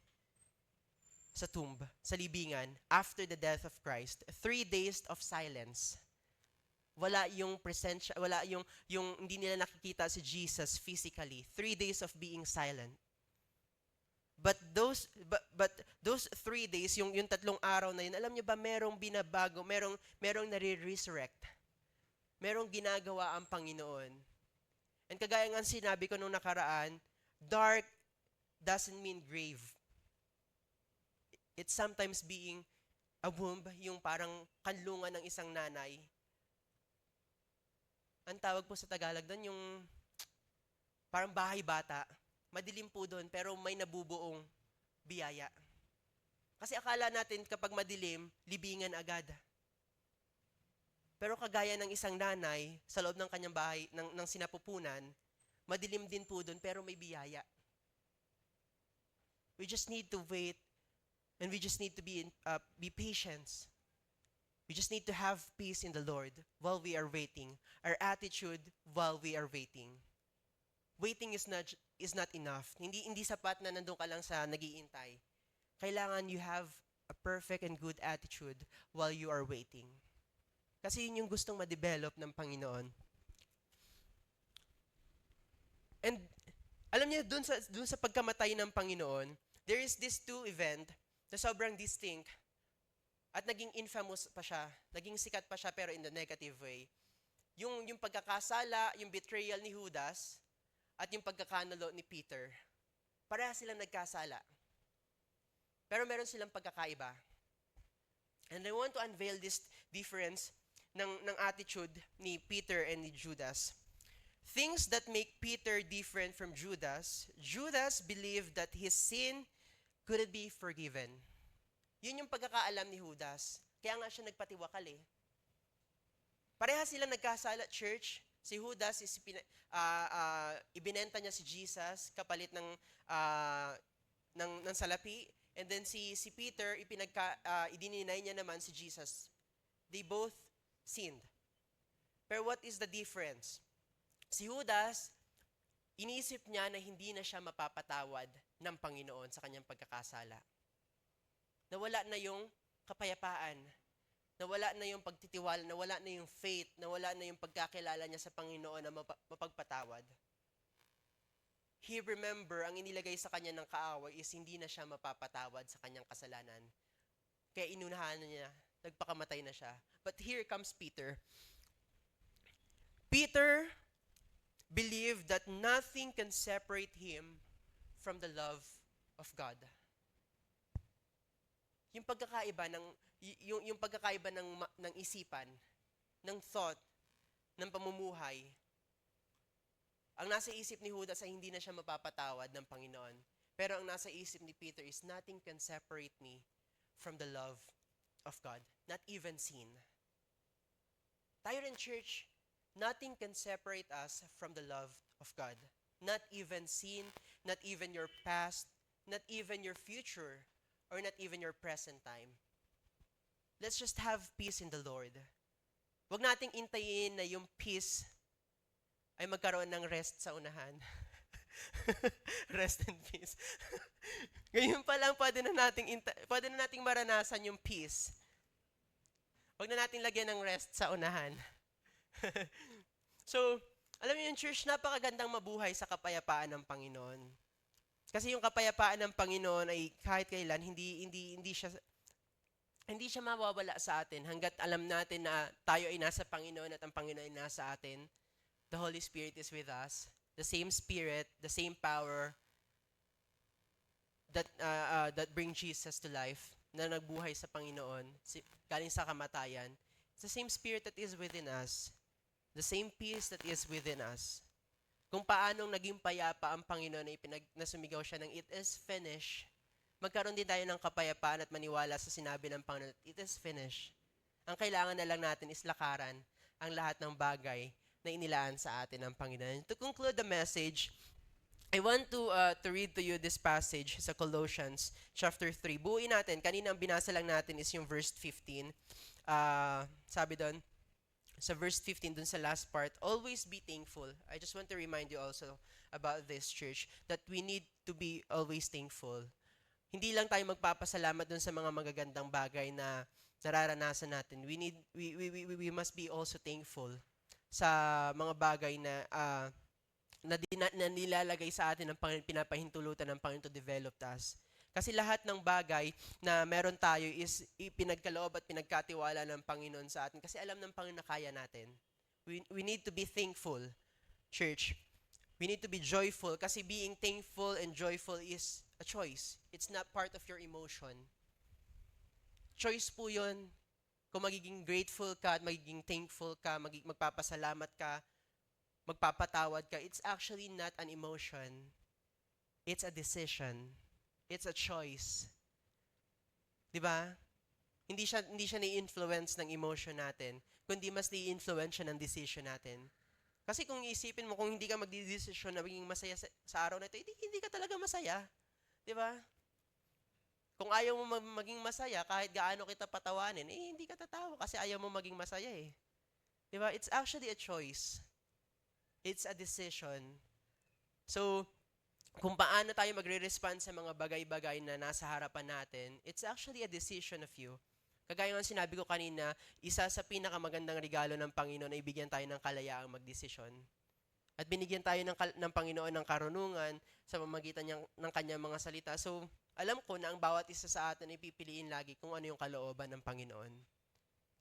sa tomb, sa libingan, after the death of Christ, 3 days of silence. Wala yung presensya, wala yung hindi nila nakikita si Jesus physically. 3 days of being silent. But those 3 days, yung 3 araw na yun, alam niyo ba, merong binabago, merong nare-resurrect. Merong ginagawa ang Panginoon. And kagaya nga sinabi ko nung nakaraan, dark doesn't mean grave. It's sometimes being a womb, yung parang kanlungan ng isang nanay. Ang tawag po sa Tagalog doon, yung parang bahay bata. Madilim po doon, pero may nabubuong biyaya. Kasi akala natin kapag madilim, libingan agad. Pero kagaya ng isang nanay, sa loob ng kanyang bahay, ng sinapupunan, madilim din po doon, pero may biyaya. We just need to wait, and we just need to be patient. We just need to have peace in the Lord while we are waiting. Our attitude while we are waiting. Waiting is not enough. Hindi sapat na nandun ka lang sa nag-iintay. Kailangan you have a perfect and good attitude while you are waiting. Kasi yun yung gustong ma-develop ng Panginoon. And alam niyo, dun sa pagkamatay ng Panginoon, there is this 2 event na sobrang distinct. At naging infamous pa siya, naging sikat pa siya pero in the negative way. Yung pagkakasala, yung betrayal ni Judas, at yung pagkakanulo ni Peter. Pareha silang nagkasala. Pero meron silang pagkakaiba. And I want to unveil this difference ng attitude ni Peter and ni Judas. Things that make Peter different from Judas. Judas believed that his sin couldn't be forgiven. Yun yung pagkakaalam ni Judas. Kaya nga siya nagpatiwakal eh. Pareha silang nagkasala, church, Si Judas is ibinenta niya si Jesus kapalit ng salapi. And then si Peter, idininay niya naman si Jesus. They both sinned. Pero what is the difference? Si Judas, iniisip niya na hindi na siya mapapatawad ng Panginoon sa kanyang pagkakasala. Nawala na yung kapayapaan. Nawala na yung pagtitiwala, nawala na yung faith, nawala na yung pagkakilala niya sa Panginoon na mapagpatawad. He remember, ang inilagay sa kanya ng kaaway is hindi na siya mapapatawad sa kanyang kasalanan. Kaya inunahan niya, nagpakamatay na siya. But here comes Peter. Peter believed that nothing can separate him from the love of God. Yung pagkakaiba ng isipan, ng thought, ng pamumuhay, ang nasa isip ni Judas ay hindi na siya mapapatawad ng Panginoon. Pero ang nasa isip ni Peter is nothing can separate me from the love of God. Not even sin. Tayo rin, church, nothing can separate us from the love of God. Not even sin, not even your past, not even your future, or not even your present time. Let's just have peace in the Lord. Huwag nating intayin na yung peace ay magkaroon ng rest sa unahan. Rest and peace. Ngayon pa lang pwede na nating maranasan yung peace. Huwag na nating lagyan ng rest sa unahan. So, alam niyo yung church, napakagandang mabuhay sa kapayapaan ng Panginoon. Kasi yung kapayapaan ng Panginoon ay kahit kailan hindi siya mawawala sa atin hangga't alam natin na tayo ay nasa Panginoon at ang Panginoon ay nasa atin. The Holy Spirit is with us. The same Spirit, the same power that bring Jesus to life, na nagbuhay sa Panginoon, galing sa kamatayan. It's the same Spirit that is within us. The same peace that is within us. Kung paanong naging payapa ang Panginoon na sumigaw siya ng it is finished, magkaroon din tayo ng kapayapaan at maniwala sa sinabi ng Panginoon, it is finished. Ang kailangan na lang natin is lakaran ang lahat ng bagay na inilaan sa atin ng Panginoon. To conclude the message, I want to read to you this passage sa Colossians chapter 3. Buuin natin. Kanina ang binasa lang natin is yung verse 15. Sabi doon, sa verse 15 dun sa last part, always be thankful. I just want to remind you also about this, church, that we need to be always thankful. Hindi lang tayo magpapasalamat dun sa mga magagandang bagay na nararanasan natin. We must be also thankful sa mga bagay na nilalagay sa atin ng Panginoon, pinapahintulutan ng Panginoon to develop us. Kasi lahat ng bagay na meron tayo is pinagkaloob at pinagkatiwala ng Panginoon sa atin. Kasi alam ng Panginoon na kaya natin. We need to be thankful, church. We need to be joyful kasi being thankful and joyful is a choice. It's not part of your emotion. Choice po yun. Kung magiging grateful ka at magiging thankful ka, magpapasalamat ka, magpapatawad ka, it's actually not an emotion. It's a decision. It's a choice. 'Di ba? Hindi siya ni-influence ng emotion natin, kundi mas ni-influence siya ng decision natin. Kasi kung iisipin mo, kung hindi ka magdidesisyon na maging masaya sa araw na ito, hindi ka talaga masaya. 'Di ba? Kung ayaw mo maging masaya, kahit gaano kita patawanin, hindi ka tatawa kasi ayaw mo maging masaya eh. 'Di ba? It's actually a choice. It's a decision. So, kung paano tayo magre-respond sa mga bagay-bagay na nasa harapan natin, it's actually a decision of you. Kagaya ng sinabi ko kanina, isa sa pinakamagandang regalo ng Panginoon ay bigyan tayo ng kalayaang magdesisyon. At binigyan tayo ng Panginoon ng karunungan sa pamamagitan ng kanyang mga salita. So, alam ko na ang bawat isa sa atin ay pipiliin lagi kung ano yung kalooban ng Panginoon.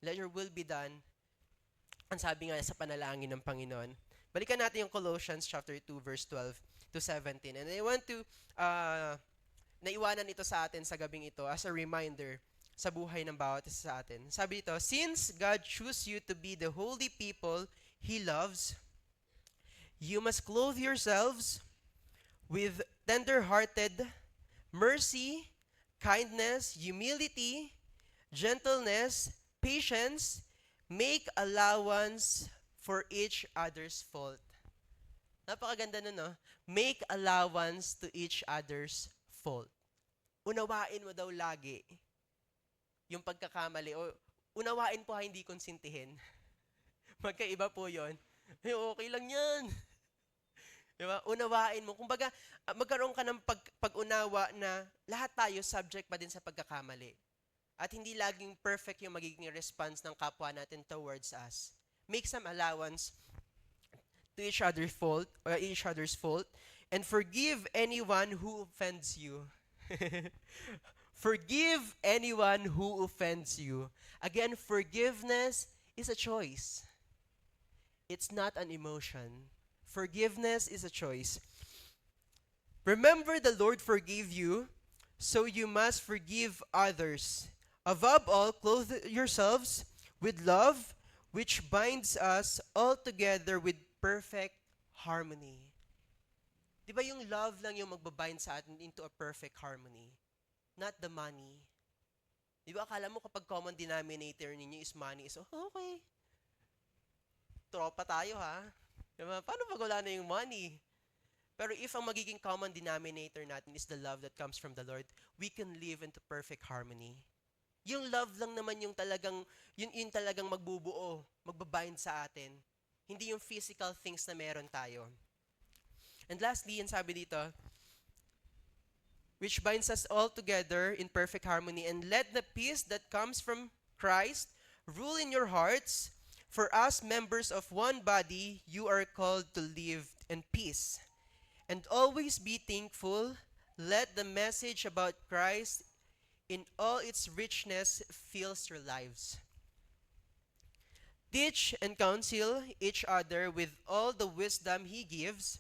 Let your will be done. Ang sabi nga sa panalangin ng Panginoon. Balikan natin yung Colossians chapter 2 verse 12 to 17. And I want to naiwanan ito sa atin sa gabing ito as a reminder sa buhay ng bawat isa sa atin. Sabi ito, since God chose you to be the holy people He loves, you must clothe yourselves with tender-hearted mercy, kindness, humility, gentleness, patience. Make allowance for each other's fault. Napakaganda nun, no? Make allowance to each other's fault. Unawain mo daw lagi yung pagkakamali. O unawain po, hindi konsintihin. Magkaiba po yon. Okay lang yan. Diba? Unawain mo. Kumbaga, magkaroon ka ng pag-unawa na lahat tayo subject pa din sa pagkakamali. At hindi laging perfect yung magiging response ng kapwa natin towards us. Make some allowance to each other's fault, and forgive anyone who offends you. Forgive anyone who offends you. Again, forgiveness is a choice. It's not an emotion. Forgiveness is a choice. Remember, the Lord forgave you, so you must forgive others. Above all, clothe yourselves with love, which binds us all together with perfect harmony. Di ba yung love lang yung magbabind sa atin into a perfect harmony? Not the money. Di ba akala mo kapag common denominator ninyo is money, is okay. Tropa tayo, ha? Diba? Paano pag wala na yung money? Pero if ang magiging common denominator natin is the love that comes from the Lord, we can live into perfect harmony. Yung love lang naman yung talagang, yun talagang magbubuo, magbabind sa atin. Hindi yung physical things na meron tayo. And lastly, yan sabi dito, which binds us all together in perfect harmony, and let the peace that comes from Christ rule in your hearts. For us, members of one body, you are called to live in peace. And always be thankful. Let the message about Christ in all its richness fills your lives. Teach and counsel each other with all the wisdom He gives.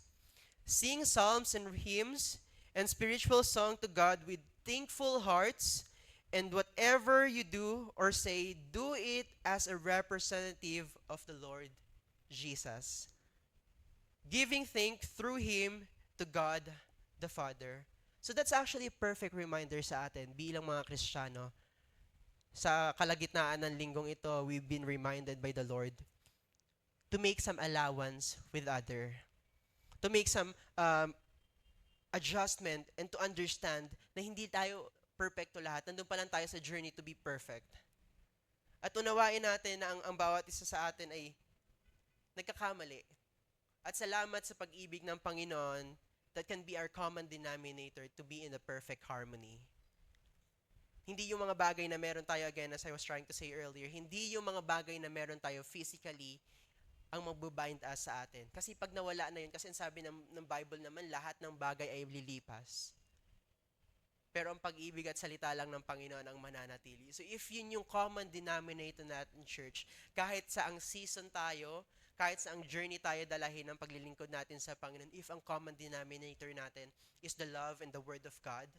Sing psalms and hymns and spiritual song to God with thankful hearts. And whatever you do or say, do it as a representative of the Lord Jesus, giving thanks through Him to God the Father. So that's actually a perfect reminder sa atin bilang mga Kristiyano. Sa kalagitnaan ng linggong ito, we've been reminded by the Lord to make some allowance with other. To make some adjustment and to understand na hindi tayo perfecto lahat. Nandun pa lang tayo sa journey to be perfect. At unawain natin na ang bawat isa sa atin ay nagkakamali. At salamat sa pag-ibig ng Panginoon that can be our common denominator to be in the perfect harmony. Hindi yung mga bagay na meron tayo, again, as I was trying to say earlier, hindi yung mga bagay na meron tayo physically ang magbabind us sa atin. Kasi pag nawala na yun, kasi sabi ng Bible naman, lahat ng bagay ay lilipas. Pero ang pag-ibig at salita lang ng Panginoon ang mananatili. So if yun yung common denominator natin, church, kahit sa ang season tayo, kahit sa ang journey tayo dalahin ng paglilingkod natin sa Panginoon, if ang common denominator natin is the love and the Word of God,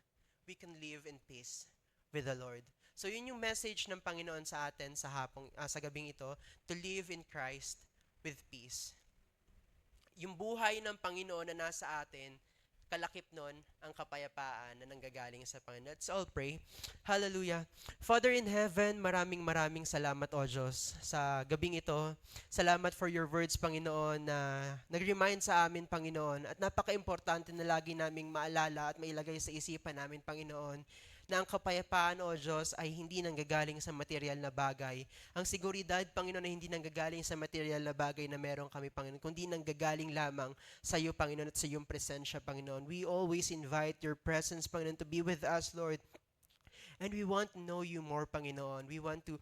we can live in peace with the Lord. So yun yung message ng Panginoon sa atin sa gabing ito, to live in Christ with peace. Yung buhay ng Panginoon na nasa atin, kalakip nun ang kapayapaan na nanggagaling sa Panginoon. Let's all pray. Hallelujah. Father in heaven, maraming salamat, O Diyos, sa gabing ito. Salamat for your words, Panginoon, na nag-remind sa amin, Panginoon, at napaka-importante na lagi naming maalala at mailagay sa isipan namin, Panginoon, na ang kapayapaan, O Diyos, ay hindi nanggagaling sa material na bagay. Ang seguridad, Panginoon, ay hindi nanggagaling sa material na bagay na meron kami, Panginoon, kundi nanggagaling lamang sa iyo, Panginoon, at sa iyong presensya, Panginoon. We always invite your presence, Panginoon, to be with us, Lord. And we want to know you more, Panginoon. We want to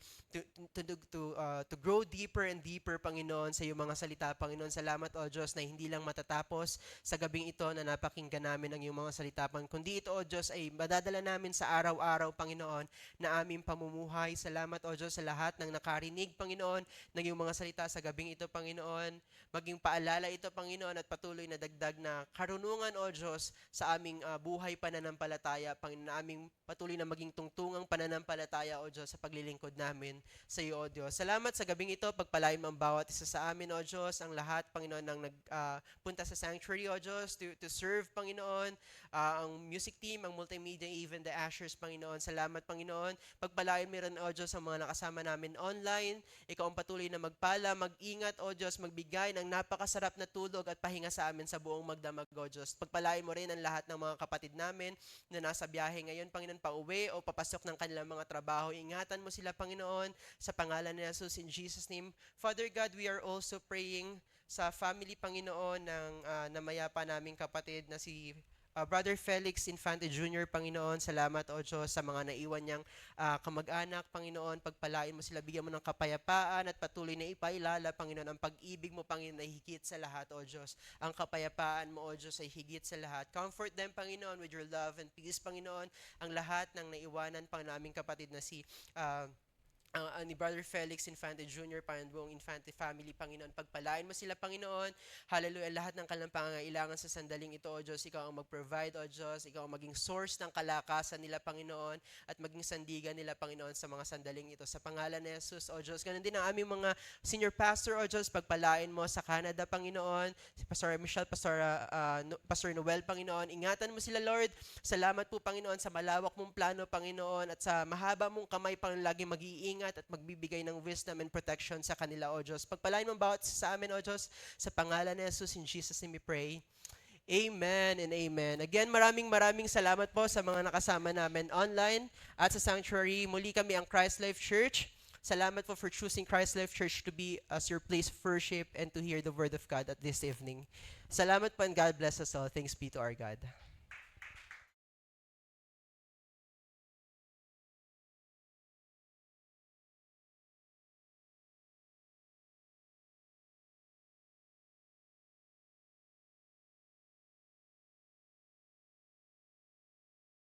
grow deeper and deeper, Panginoon, sa iyong mga salita, Panginoon. Salamat, O Diyos, na hindi lang matatapos sa gabing ito na napakinggan namin ang iyong mga salita, Panginoon. Kundi ito, O Diyos, ay madadala namin sa araw-araw, Panginoon, na aming pamumuhay. Salamat, O Diyos, sa lahat ng nakarinig, Panginoon, ng iyong mga salita sa gabing ito, Panginoon. Maging paalala ito, Panginoon, at patuloy na dagdag na karunungan, O Diyos, sa aming buhay pananampalataya, Panginoon, na aming patuloy na maging matungtungang pananampalataya, O Diyos, sa paglilingkod namin sa iyo, O Diyos. Salamat sa gabing ito, pagpalain mo ang bawat isa sa amin, O Diyos, ang lahat, Panginoon, ng nagpunta sa sanctuary, O Diyos, to serve, Panginoon, ang music team, ang multimedia, even the ushers, Panginoon. Salamat, Panginoon. Pagpalain mo rin, O Diyos, ang mga nakasama namin online. Ikaw ang patuloy na magpala, mag-ingat, O Diyos, magbigay ng napakasarap na tulog at pahinga sa amin sa buong magdamag, O Diyos. Pagpalain mo rin ang lahat ng mga kapatid namin na nasa biyahe ngayon, Panginoon, pauwi o papasok ng kanilang mga trabaho. Ingatan mo sila, Panginoon, sa pangalan ni Jesus, in Jesus' name. Father God, we are also praying sa family, Panginoon, ng namayapa naming kapatid na si Brother Felix Infante Jr., Panginoon. Salamat, O Diyos, sa mga naiwan niyang kamag-anak, Panginoon. Pagpalain mo sila, bigyan mo ng kapayapaan at patuloy na ipailala, Panginoon, ang pag-ibig mo, Panginoon, ay higit sa lahat, O Diyos. Ang kapayapaan mo, O Diyos, ay higit sa lahat. Comfort them, Panginoon, with your love and peace, Panginoon. Ang lahat ng naiwanan pang naming kapatid na si ni Brother Felix Infante Jr., Panginoon, buong Infante family, Panginoon. Pagpalain mo sila, Panginoon. Hallelujah. Lahat ng kanilang pangangailangan sa sandaling ito, O Diyos. Ikaw ang mag-provide, O Diyos. Ikaw ang maging source ng kalakasan nila, Panginoon. At maging sandigan nila, Panginoon, sa mga sandaling ito. Sa pangalan ni Jesus, O Diyos. Ganun din ang aming mga senior pastor, O Diyos. Pagpalain mo sa Canada, Panginoon. Si Pastor Michelle, Pastor Noel, Panginoon. Ingatan mo sila, Lord. Salamat po, Panginoon, sa malawak mong plano, Panginoon. At sa mahaba mong kamay, Panginoon, lagi mag-iingat at magbibigay ng wisdom and protection sa kanila, O Diyos. Pagpalain mo bawat sa amin, O Diyos, sa pangalan ni Jesus, in Jesus' name we pray. Amen and amen. Again, maraming salamat po sa mga nakasama namin online at sa sanctuary. Muli kami ang Christ Life Church. Salamat po for choosing Christ Life Church to be as your place of worship and to hear the Word of God at this evening. Salamat po and God bless us all. Thanks be to our God.